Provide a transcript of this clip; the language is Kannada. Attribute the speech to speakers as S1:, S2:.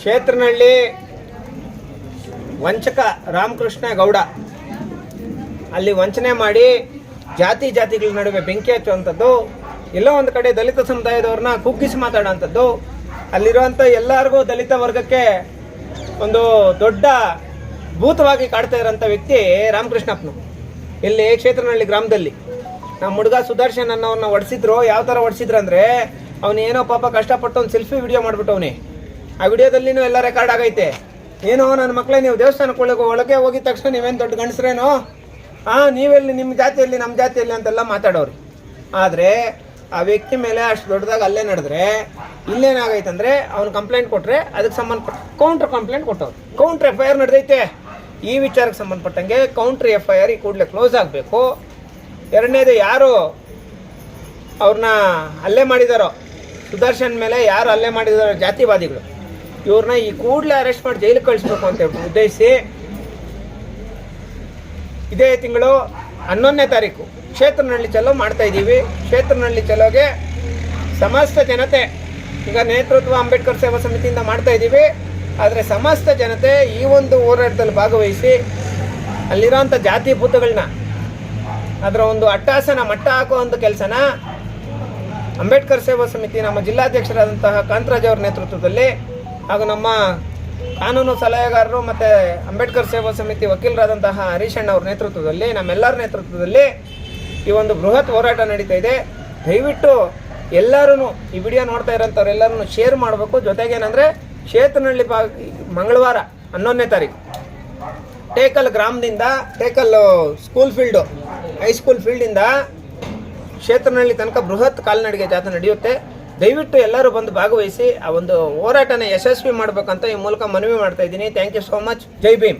S1: ಕ್ಷೇತ್ರನಹಳ್ಳಿ ವಂಚಕ ರಾಮಕೃಷ್ಣ ಗೌಡ ಅಲ್ಲಿ ವಂಚನೆ ಮಾಡಿ ಜಾತಿಗಳ ನಡುವೆ ಬೆಂಕಿ ಹಚ್ಚುವಂಥದ್ದು, ಎಲ್ಲೋ ಒಂದು ಕಡೆ ದಲಿತ ಸಮುದಾಯದವ್ರನ್ನ ಕುಗ್ಗಿಸಿ ಮಾತಾಡೋಂಥದ್ದು, ಅಲ್ಲಿರುವಂಥ ಎಲ್ಲರಿಗೂ ದಲಿತ ವರ್ಗಕ್ಕೆ ಒಂದು ದೊಡ್ಡ ಭೂತವಾಗಿ ಕಾಡ್ತಾ ಇರೋಂಥ ವ್ಯಕ್ತಿ ರಾಮಕೃಷ್ಣಪ್ಪನು. ಇಲ್ಲಿ ಕ್ಷೇತ್ರನಹಳ್ಳಿ ಗ್ರಾಮದಲ್ಲಿ ನಮ್ಮ ಹುಡುಗ ಸುದರ್ಶನ್ ಅನ್ನೋನ್ನ ಹೊಡ್ಸಿದ್ರು. ಯಾವ ಥರ ಹೊಡ್ಸಿದ್ರು ಅಂದರೆ, ಅವನೇನೋ ಪಾಪ ಕಷ್ಟಪಟ್ಟು ಒಂದು ಸೆಲ್ಫಿ ವಿಡಿಯೋ ಮಾಡಿಬಿಟ್ಟವನೇ. ಆ ವಿಡಿಯೋದಲ್ಲಿನೂ ಎಲ್ಲ ರೆಕಾರ್ಡ್ ಆಗೈತೆ. ಏನೋ ನನ್ನ ಮಕ್ಕಳೇ, ನೀವು ದೇವಸ್ಥಾನಕ್ಕೆ ಒಳಗೆ ಹೋಗಿದ ತಕ್ಷಣ ನೀವೇನು ದೊಡ್ಡ ಗಂಡಸ್ರೇನೋ, ನೀವೆಲ್ಲಿ ನಿಮ್ಮ ಜಾತಿಯಲ್ಲಿ ನಮ್ಮ ಜಾತಿಯಲ್ಲಿ ಅಂತೆಲ್ಲ ಮಾತಾಡೋರು. ಆದರೆ ಆ ವ್ಯಕ್ತಿ ಮೇಲೆ ಅಷ್ಟು ದೊಡ್ಡದಾಗಿ ಅಲ್ಲೇ ನಡೆದ್ರೆ ಇಲ್ಲೇನಾಗೈತಂದರೆ ಅವನು ಕಂಪ್ಲೇಂಟ್ ಕೊಟ್ಟರೆ ಅದಕ್ಕೆ ಸಂಬಂಧಪಟ್ಟ ಕೌಂಟ್ರ್ ಕಂಪ್ಲೇಂಟ್ ಕೊಟ್ಟವ್ರು. ಕೌಂಟ್ರ್ FIR ನಡೆದೈತೆ. ಈ ವಿಚಾರಕ್ಕೆ ಸಂಬಂಧಪಟ್ಟಂಗೆ ಕೌಂಟ್ರ್ FIR ಈ ಕೂಡಲೇ ಕ್ಲೋಸ್ ಆಗಬೇಕು. ಎರಡನೇದು, ಯಾರು ಅವ್ರನ್ನ ಹಲ್ಲೆ ಮಾಡಿದಾರೋ, ಸುದರ್ಶನ್ ಮೇಲೆ ಯಾರು ಹಲ್ಲೆ ಮಾಡಿದಾರೋ ಜಾತಿವಾದಿಗಳು, ಇವ್ರನ್ನ ಈ ಕೂಡಲೇ ಅರೆಸ್ಟ್ ಮಾಡಿ ಜೈಲಿಗೆ ಕಳಿಸ್ಬೇಕು ಅಂತ ಉದ್ದೇಶಿಸಿ ಇದೇ ತಿಂಗಳು 11ನೇ ತಾರೀಕು ಕ್ಷೇತ್ರನಹಳ್ಳಿ ಚಲೋ ಮಾಡ್ತಾ ಇದ್ದೀವಿ. ಕ್ಷೇತ್ರನಹಳ್ಳಿ ಚಲೋಗೆ ಸಮಸ್ತ ಜನತೆ, ಈಗ ನೇತೃತ್ವ ಅಂಬೇಡ್ಕರ್ ಸೇವಾ ಸಮಿತಿಯಿಂದ ಮಾಡ್ತಾ ಇದ್ದೀವಿ, ಆದರೆ ಸಮಸ್ತ ಜನತೆ ಈ ಒಂದು ಹೋರಾಟದಲ್ಲಿ ಭಾಗವಹಿಸಿ ಅಲ್ಲಿರೋಂಥ ಜಾತಿ ಭೂತಗಳನ್ನ ಅದರ ಒಂದು ಅಟ್ಟಹಾಸನ ಮಟ್ಟ ಹಾಕೋ ಒಂದು ಕೆಲಸನ ಅಂಬೇಡ್ಕರ್ ಸೇವಾ ಸಮಿತಿ ನಮ್ಮ ಜಿಲ್ಲಾಧ್ಯಕ್ಷರಾದಂತಹ ಕಾಂತರಾಜ್ ಅವರ ನೇತೃತ್ವದಲ್ಲಿ ಹಾಗೂ ನಮ್ಮ ಕಾನೂನು ಸಲಹೆಗಾರರು ಮತ್ತು ಅಂಬೇಡ್ಕರ್ ಸೇವಾ ಸಮಿತಿ ವಕೀಲರಾದಂತಹ ಹರೀಶ್ ಅಣ್ಣ ಅವ್ರ ನೇತೃತ್ವದಲ್ಲಿ, ನಮ್ಮೆಲ್ಲರ ನೇತೃತ್ವದಲ್ಲಿ ಈ ಒಂದು ಬೃಹತ್ ಹೋರಾಟ ನಡೀತಾ ಇದೆ. ದಯವಿಟ್ಟು ಎಲ್ಲರೂ ಈ ವಿಡಿಯೋ ನೋಡ್ತಾ ಇರೋಂಥವ್ರೆಲ್ಲರೂ ಶೇರ್ ಮಾಡಬೇಕು. ಜೊತೆಗೇನೆಂದರೆ ಕ್ಷೇತ್ರನಹಳ್ಳಿ ಮಂಗಳವಾರ 11ನೇ ತಾರೀಕು ಟೇಕಲ್ ಗ್ರಾಮದಿಂದ, ಟೇಕಲ್ ಸ್ಕೂಲ್ ಫೀಲ್ಡು, ಹೈಸ್ಕೂಲ್ ಫೀಲ್ಡಿಂದ ಕ್ಷೇತ್ರನಹಳ್ಳಿ ತನಕ ಬೃಹತ್ ಕಾಲ್ನಡಿಗೆ ಜಾಥಾ ನಡೆಯುತ್ತೆ. ದಯವಿಟ್ಟು ಎಲ್ಲರೂ ಬಂದು ಭಾಗವಹಿಸಿ ಆ ಒಂದು ಹೋರಾಟನ ಯಶಸ್ವಿ ಮಾಡಬೇಕಂತ ಈ ಮೂಲಕ ಮನವಿ ಮಾಡ್ತಾ ಇದ್ದೀನಿ. Thank you so much. ಜೈ ಭೀಮ್.